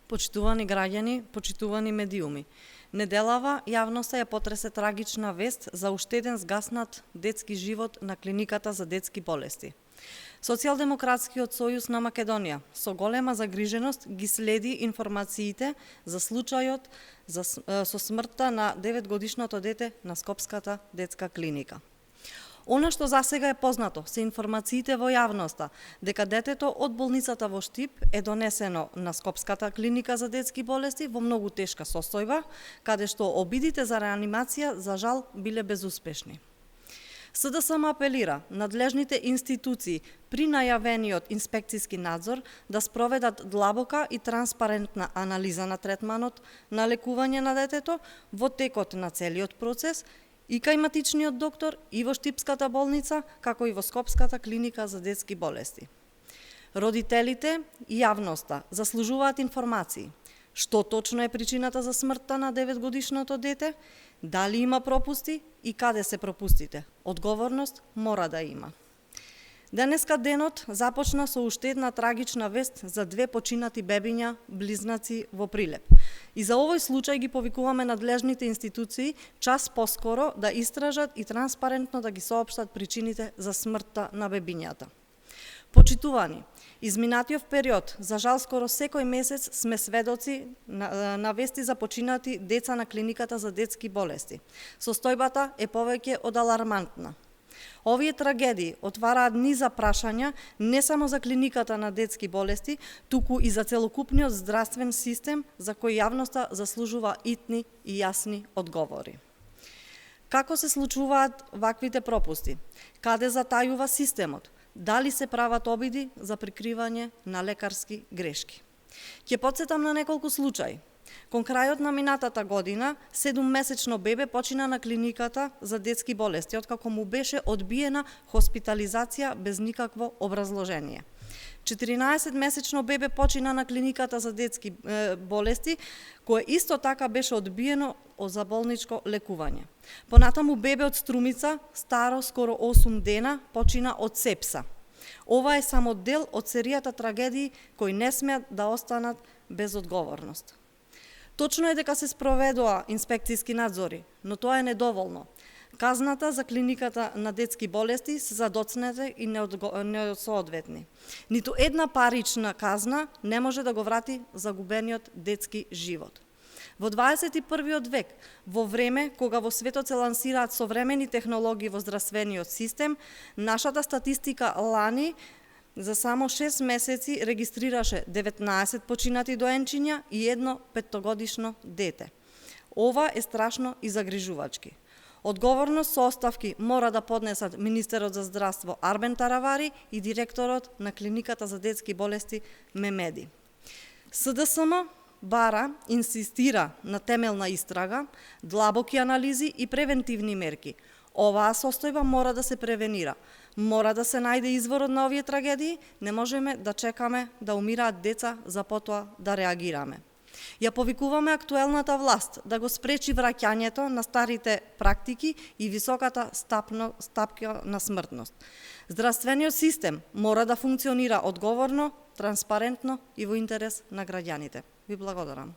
Почитувани граѓани, почитувани медиуми. Неделава јавноста ја потресе трагична вест за уште еден згаснат детски живот на клиниката за детски болести. Социјалдемократскиот сојуз на Македонија со голема загриженост ги следи информациите за случајот со смртта на 9-годишното дете на Скопската детска клиника. Она што засега е познато се информациите во јавноста дека детето од болницата во Штип е донесено на Скопската клиника за детски болести во многу тешка состојба, каде што обидите за реанимација за жал биле безуспешни. СДСМ апелира надлежните институции при најавениот инспекцијски надзор да спроведат длабока и транспарентна анализа на третманот на лекување на детето во текот на целиот процес и кај матичниот доктор, и во Штипската болница, како и во Скопската клиника за детски болести. Родителите и јавноста заслужуваат информации. Што точно е причината за смртта на 9-годишното дете, дали има пропусти и каде се пропустите. Одговорност мора да има. Денеска денот започна со уште една трагична вест за две починати бебиња, близнаци во Прилеп. И за овој случај ги повикуваме надлежните институции час поскоро да истражат и транспарентно да ги соопштат причините за смртта на бебињата. Почитувани, изминатиот период, за жал скоро секој месец сме сведоци на вести за починати деца на клиниката за детски болести. Состојбата е повеќе од алармантна. Овие трагедии отвараат низа прашања не само за клиниката на детски болести, туку и за целокупниот здравствен систем за кој јавноста заслужува итни и јасни одговори. Како се случуваат ваквите пропусти? Каде затајува системот? Дали се прават обиди за прикривање на лекарски грешки? Ќе потсетам на неколку случаи. Кон крајот на минатата година, 7-месечно бебе почина на клиниката за детски болести, откако му беше одбиена хоспитализација без никакво образложение. 14-месечно бебе почина на клиниката за детски болести, кое исто така беше одбиено за болничко лекување. Понатаму бебе од Струмица, старо скоро 8 дена, почина од сепса. Ова е само дел од серијата трагедии кои не смеат да останат без одговорност. Точно е дека се спроведува инспекцијски надзори, но тоа е недоволно. Казната за клиниката на детски болести се задоцнете и несоодветни. Ниту една парична казна не може да го врати загубениот детски живот. Во 21. век, во време кога во светот се лансираат современи технологии во здравствениот систем, нашата статистика лани за само 6 месеци регистрираше 19 починати доенчиња и едно 5-годишно дете. Ова е страшно и загрижувачки. Одговорност со оставки мора да поднесат министерот за здравство Арбен Таравари и директорот на клиниката за детски болести Мемеди. СДСМ бара, инсистира на темелна истрага, длабоки анализи и превентивни мерки. Оваа состојба мора да се превенира. Мора да се најде изворот на овие трагедии, не можеме да чекаме да умираат деца за потоа да реагираме. Ја повикуваме актуелната власт да го спречи враќањето на старите практики и високата стапка на смртност. Здравствениот систем мора да функционира одговорно, транспарентно и во интерес на граѓаните. Ви благодарам.